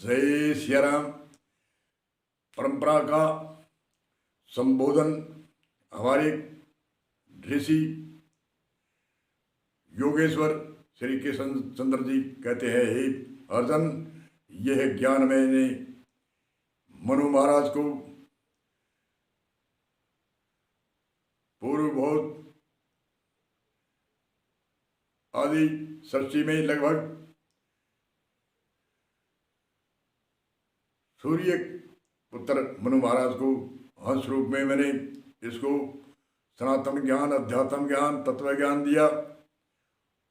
जय सिया राम। परंपरा का संबोधन हमारे ऋषि योगेश्वर श्री कृष्ण चंद्र जी कहते हैं, हे अर्जुन, यह ज्ञान मैंने मनु महाराज को पूर्व बहुत आदि सृष्टि में लगभग सूर्य पुत्र मनु महाराज को हंस रूप में मैंने इसको सनातन ज्ञान, अध्यात्म ज्ञान, तत्व ज्ञान दिया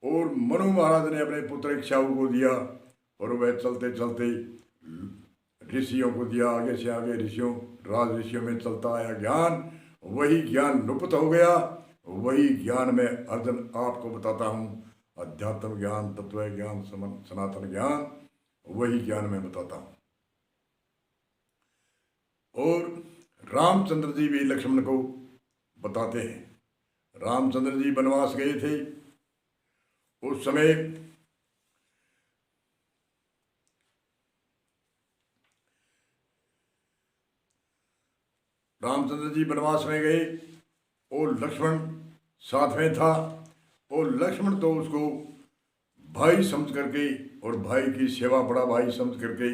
और मनु महाराज ने अपने पुत्र इक्ष्वाकु को दिया और वह चलते चलते ऋषियों को दिया। आगे से आगे ऋषियों, राज ऋषियों में चलता आया ज्ञान, वही ज्ञान लुप्त हो गया। वही ज्ञान मैं अर्जुन आपको बताता हूँ। अध्यात्म ज्ञान, तत्व ज्ञान, सनातन ज्ञान, वही ज्ञान मैं बताता हूँ। और रामचंद्र जी भी लक्ष्मण को बताते हैं। रामचंद्र जी वनवास गए थे, उस समय रामचंद्र जी वनवास में गए और लक्ष्मण साथ में था। और लक्ष्मण तो उसको भाई समझ करके और भाई की सेवा बड़ा भाई समझ करके,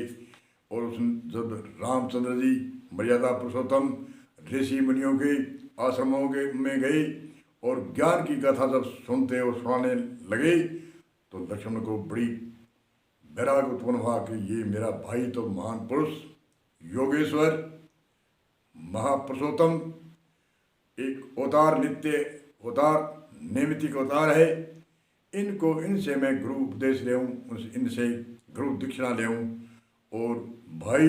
और उस जब रामचंद्र जी मर्यादा पुरुषोत्तम ऋषि मुनियों के आश्रमों के में गए और ज्ञान की कथा जब सुनते और सुनाने लगे तो लक्ष्मण को बड़ी वैराग उत्पन्न हुआ कि ये मेरा भाई तो महान पुरुष योगेश्वर महापुरुषोत्तम एक अवतार, नित्य अवतार, नैमित्तिक अवतार है। इनको, इनसे मैं गुरु उपदेश ले, इनसे गुरु दीक्षिणा ले और भाई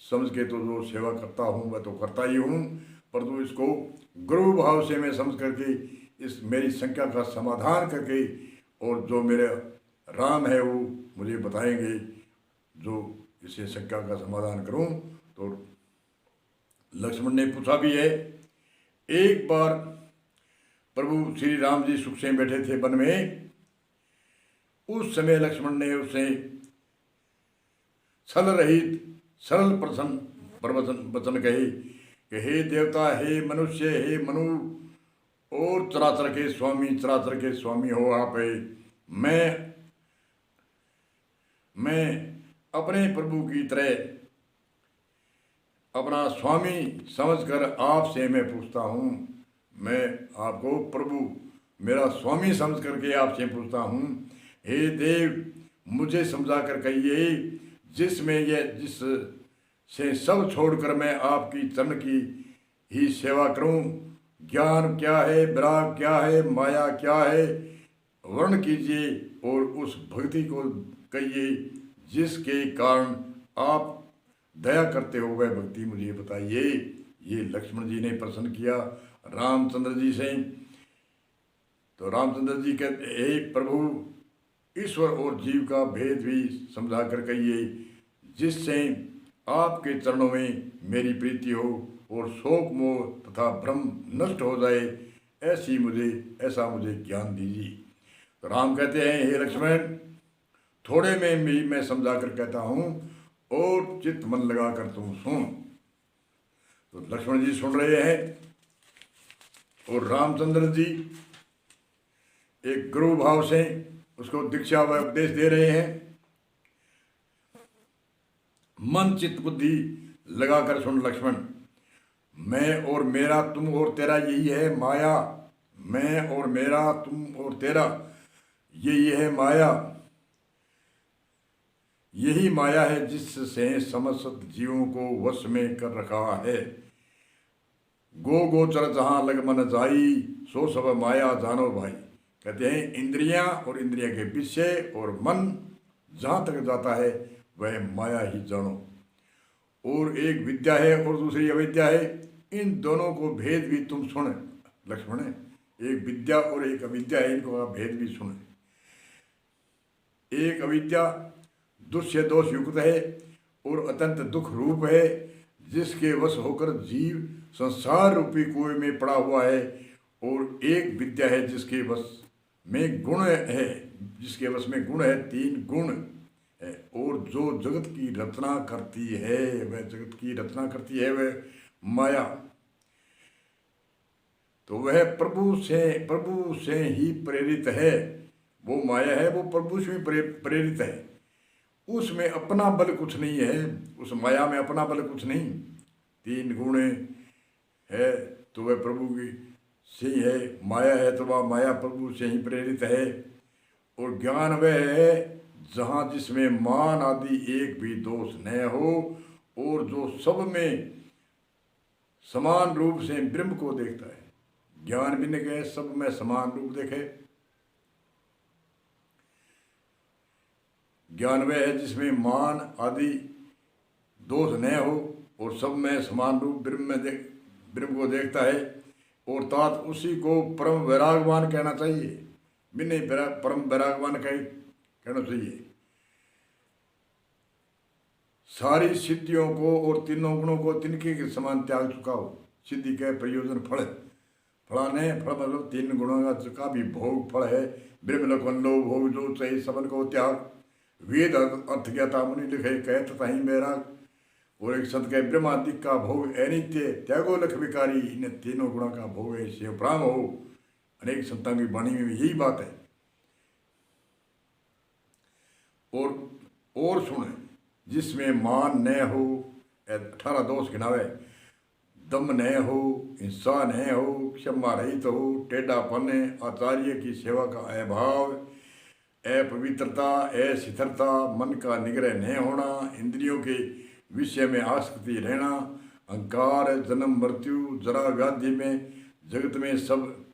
समझ के तो जो सेवा करता हूँ वह तो करता ही हूँ, परंतु इसको गुरु भाव से मैं समझ करके इस मेरी शंका का समाधान करके, और जो मेरे राम है वो मुझे बताएंगे जो इसे शंका का समाधान करूँ। तो लक्ष्मण ने पूछा भी है। एक बार प्रभु श्री राम जी सुख से बैठे थे वन में, उस समय लक्ष्मण ने उसे छल रहित सरल प्रवचन कहे कि हे देवता, हे मनुष्य, हे मनु और चराचर के स्वामी हो आप। मैं अपने प्रभु की तरह अपना स्वामी समझकर आपसे मैं पूछता हूँ। मैं आपको प्रभु मेरा स्वामी समझ करके आपसे पूछता हूँ, हे देव, मुझे समझा कर कहिए जिस से सब छोड़कर मैं आपकी चरण की ही सेवा करूं। ज्ञान क्या है, विराग क्या है, माया क्या है, वर्ण कीजिए और उस भक्ति को कहिए जिसके कारण आप दया करते हो, वह भक्ति मुझे बताइए। ये लक्ष्मण जी ने प्रश्न किया रामचंद्र जी से। तो रामचंद्र जी कहते, हे प्रभु, ईश्वर और जीव का भेद भी समझा कर कहिए जिससे आपके चरणों में मेरी प्रीति हो और शोक मोह तथा भ्रम नष्ट हो जाए, ऐसा मुझे ज्ञान दीजिए। तो राम कहते हैं, हे लक्ष्मण, थोड़े में भी मैं समझा कर कहता हूँ और चित्त मन लगा कर तुम सुन। तो लक्ष्मण जी सुन रहे हैं और रामचंद्र जी एक गुरु भाव से उसको दीक्षा व उपदेश दे रहे हैं। मन चित्त बुद्धि लगाकर सुन लक्ष्मण, मैं और मेरा, तुम और तेरा यही है माया। मैं और मेरा, तुम और तेरा यही है माया। यही माया है जिससे समस्त जीवों को वश में कर रखा है। गोचर जहाँ लग मन जाई, सो सब माया जानो भाई। कहते हैं इंद्रियां और इंद्रिया के विषय और मन जहाँ तक जाता है वह माया ही जानो। और एक विद्या है और दूसरी अविद्या है, इन दोनों को भेद भी तुम सुन लक्ष्मण। एक विद्या और एक अविद्या है, इनको भेद भी सुन। एक अविद्या दुष्य दोष युक्त है और अत्यंत दुख रूप है, जिसके वश होकर जीव संसार रूपी कुएं में पड़ा हुआ है। और एक विद्या है जिसके वश में गुण है, जिसके वश में गुण है, 3 गुण है। और जो जगत की रचना करती है, वह जगत की रचना करती है वह माया, तो वह प्रभु से ही प्रेरित है। वो माया है, वो प्रभु से ही प्रेरित है। उसमें अपना बल कुछ नहीं है, उस माया में अपना बल कुछ नहीं। तीन गुण है तो वह प्रभु की से ही है, माया है तो वह माया प्रभु से ही प्रेरित है। और ज्ञान वह है जहाँ जिसमें मान आदि एक भी दोष न हो, और जो सब में समान रूप से ब्रह्म को देखता है। ज्ञान भी न गए, सब में समान रूप देखे। ज्ञान वह है जिसमें मान आदि दोष न हो, और सब में समान रूप ब्रह्म को देखता है। और तात उसी को परम वैरागवान कहना चाहिए। भी नहीं, परम वैरागवान कहना चाहिए। सारी सिद्धियों को और तीनों गुणों को तिनके के समान त्याग चुका हो। सिद्धि के प्रयोजन फल, फलाने फल मतलब तीन गुणों का भी भोग फल है। ब्रह्म लखन लो भोग जो चाहिए सबन को त्याग। वेद अर्थ ज्ञाता मुनि लिखे कहत तही मेरा। और एक संत के ब्रह्मादि का भोग अनित्य त्यागो लख विकारी, इन तीनों गुणों का भोग है शिव प्राण हो। अनेक संतों की वाणी में यही बात है। और सुने जिसमें मान न हो, 18 दोष गिनावे। दम न हो, हिंसा न हो, क्षमा रहित हो, टेढ़ापन, आचार्य की सेवा का अभाव, अपवित्रता, अस्थिरता, मन का निग्रह न होना, इंद्रियों के विषय में आसक्ति रहना, अहंकार, जन्म मृत्यु, जरा व्याधि में, जगत में सब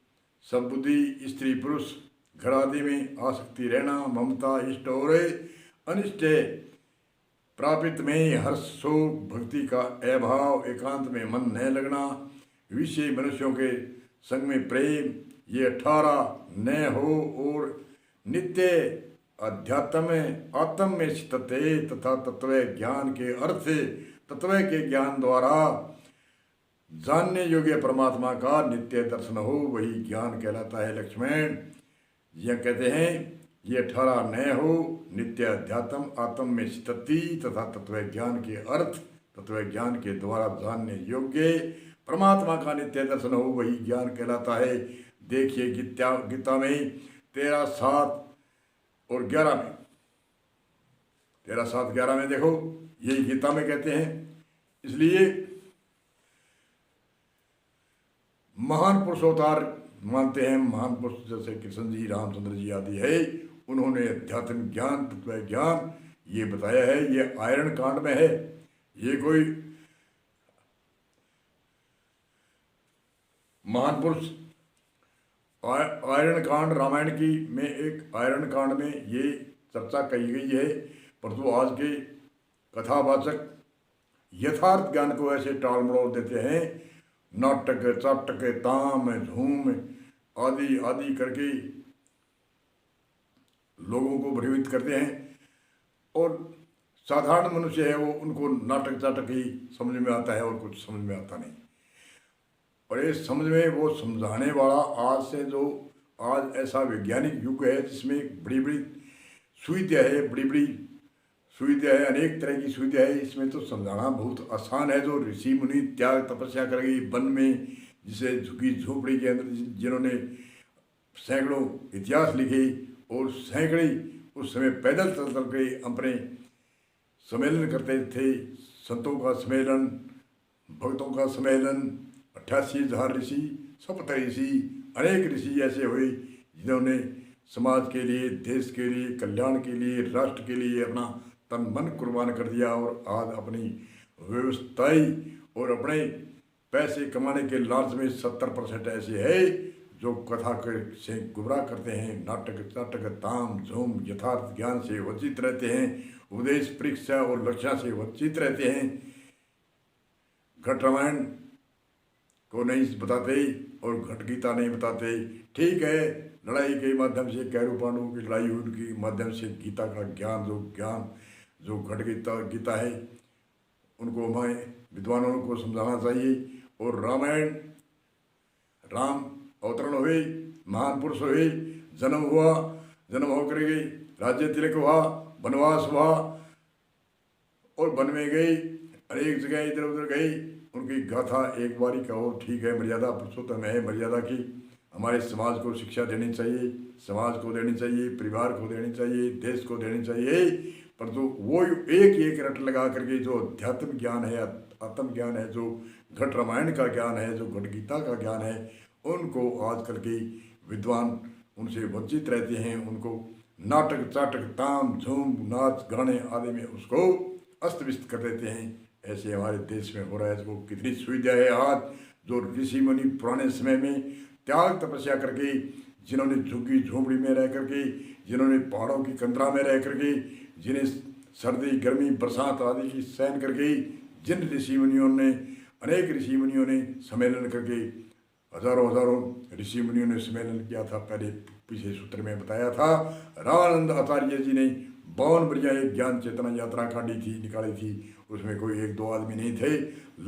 बुद्धि, स्त्री पुरुष, घर आदि में आसक्ति रहना, ममता, इष्ट और अनिष्ट प्रापित में हर्ष शोक, भक्ति का अभाव, एकांत में मन न लगना, विषय मनुष्यों के संग में प्रेम, ये 18 न हो। और नित्य अध्यात्म आत्म में स्थित तथा तत्व ज्ञान के अर्थ तत्व के ज्ञान द्वारा जानने योग्य परमात्मा का नित्य दर्शन हो, वही ज्ञान कहलाता है। लक्ष्मण यह कहते हैं ये 18 न हो, नित्य अध्यात्म आत्म में स्थिति तथा तत्व ज्ञान के अर्थ तत्व ज्ञान के द्वारा जानने योग्य परमात्मा का नित्य दर्शन हो, वही ज्ञान कहलाता है। देखिए गीता में 13, 7 और 11 में, 13, 7, 11 में देखो यही गीता में कहते हैं। इसलिए महान पुरुषोत्तार मानते हैं, महान पुरुष जैसे कृष्ण जी, रामचंद्र जी आदि है, उन्होंने अध्यात्म ज्ञान तत्व ज्ञान ये बताया है। ये आयरन कांड में है। ये कोई महान पुरुष आयरन कांड रामायण की में एक आयरन कांड में ये चर्चा कही गई है। परंतु आज के कथावाचक यथार्थ ज्ञान को ऐसे टाल मड़ोल देते हैं, नाटक चाटक ताम झूम आदि आदि करके लोगों को भ्रमित करते हैं। और साधारण मनुष्य है वो, उनको नाटक चाटक ही समझ में आता है और कुछ समझ में आता नहीं। और ये समझ में वो समझाने वाला आज ऐसा वैज्ञानिक युग है जिसमें बड़ी बड़ी सुविधा है, अनेक तरह की सुविधा है। इसमें तो समझाना बहुत आसान है। जो ऋषि मुनि त्याग तपस्या करेगी वन में, जिसे झुकी झोपड़ी के अंदर जिन्होंने सैकड़ों इतिहास लिखे और सैकड़े उस समय पैदल चल के अपने सम्मेलन करते थे। संतों का सम्मेलन, भक्तों का सम्मेलन, 88,000 ऋषि, 70 ऋषि, अनेक ऋषि ऐसे हुए जिन्होंने समाज के लिए, देश के लिए, कल्याण के लिए, राष्ट्र के लिए अपना तन मन कुर्बान कर दिया। और आज अपनी व्यवस्थाई और अपने पैसे कमाने के लालच में 70% ऐसे है जो कथा से गुमराह करते हैं, नाटक चाटक ताम झूम यथार्थ ज्ञान से वंचित रहते हैं, उपदेश परीक्षा और लक्ष्य से वंचित रहते हैं, घट रामायण को नहीं बताते और घट गीता नहीं बताते। ठीक है, लड़ाई के माध्यम से कैरव पांडवों की लड़ाई हुई, उनके माध्यम से गीता का ज्ञान जो घट गीता है उनको हमें विद्वानों को समझाना चाहिए। और रामायण, राम अवतरण हुए, महान पुरुष हुए, जन्म हुआ, जन्म होकर के राज्य तिलक हुआ, वनवास हुआ और वन में गई, अनेक जगह इधर उधर गई। उनकी गाथा एक बारी कहो ठीक है, मर्यादा पुरुषोत्तम है, मर्यादा की हमारे समाज को शिक्षा देनी चाहिए, समाज को देनी चाहिए, परिवार को देनी चाहिए, देश को देनी चाहिए। परंतु वो एक एक रट लगा करके जो अध्यात्म ज्ञान है, आत्म ज्ञान है, जो घट रामायण का ज्ञान है, जो घट गीता का ज्ञान है, उनको आजकल के विद्वान उनसे वंचित रहते हैं। उनको नाटक चाटक ताम झूम नाच गाने आदि में उसको अस्त व्यस्त कर देते हैं। ऐसे हमारे देश में हो रहा है। इसको कितनी सुविधा है आज, जो ऋषि मुनि पुराने समय में त्याग तपस्या करके, जिन्होंने झुग्गी झोंपड़ी में रह करके, जिन्होंने पहाड़ों की कंदरा में रह करके, जिन्हें सर्दी गर्मी बरसात आदि की सहन करके, जिन ऋषि मुनियों ने, अनेक ऋषि मुनियों ने सम्मेलन करके, हजारों हजारों ऋषि मुनियों ने सम्मेलन किया था। पहले पिछले सूत्र में बताया था, रामानंद आचार्य जी ने 52 बढ़िया एक ज्ञान चेतना यात्रा काटी थी, निकाली थी। उसमें कोई एक दो आदमी नहीं थे,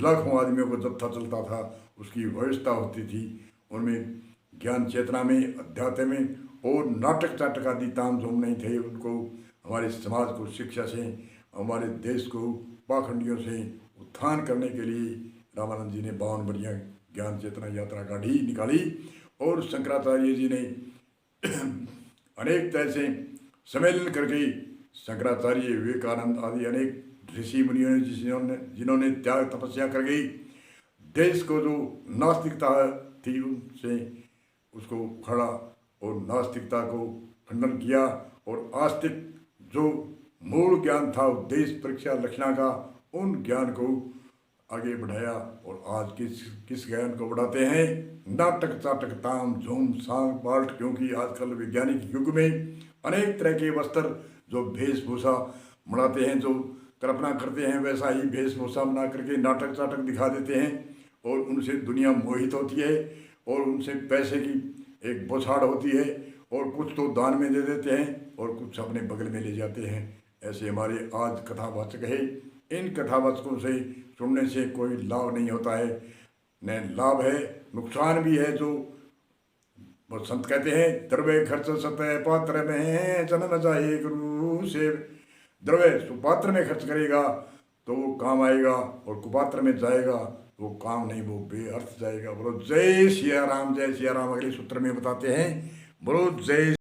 लाखों आदमियों को जत्था चलता था, उसकी व्यवस्था होती थी। उनमें ज्ञान चेतना में, अध्यात्म में और नाटक चाटक आदि ताम झाम नहीं थे। उनको हमारे समाज को शिक्षा से, हमारे देश को पाखंडियों से उत्थान करने के लिए रामानंद जी ने 52 बढ़िया ज्ञान चेतना यात्रा काढ़ी निकाली। और शंकराचार्य जी ने अनेक तरह से सम्मेलन करके, शंकराचार्य, विवेकानंद आदि अनेक ऋषि मुनियों ने जिन्होंने त्याग तपस्या कर गई, देश को जो नास्तिकता थी उनसे उसको खड़ा और नास्तिकता को खंडन किया। और आस्तिक जो मूल ज्ञान था उद्देश्य परीक्षा लक्षणा का, उन ज्ञान को आगे बढ़ाया। और आज किस ज्ञान को बढ़ाते हैं? नाटक चाटक ताम झूम सांग पाल्ट। क्योंकि आजकल वैज्ञानिक युग में अनेक तरह के वस्त्र, जो वेशभूषा बनाते हैं, जो कल्पना करते हैं वैसा ही वेशभूषा बना करके नाटक चाटक दिखा देते हैं। और उनसे दुनिया मोहित होती है और उनसे पैसे की एक बौछार होती है। और कुछ तो दान में दे देते हैं और कुछ अपने बगल में ले जाते हैं। ऐसे हमारे आज कथावाचक है। इन कथावाचकों से सुनने से कोई लाभ नहीं होता है, न लाभ है, नुकसान भी है। जो संत कहते हैं, द्रव्य खर्च सतह पात्र में जन्म जाए गुरु से। द्रव्य सुपात्र में खर्च करेगा तो वो काम आएगा, और कुपात्र में जाएगा वो काम नहीं, वो बेअर्थ जाएगा। बोलो जय सिया राम, जय सिया राम। अगले सूत्र में बताते हैं, बोलो जय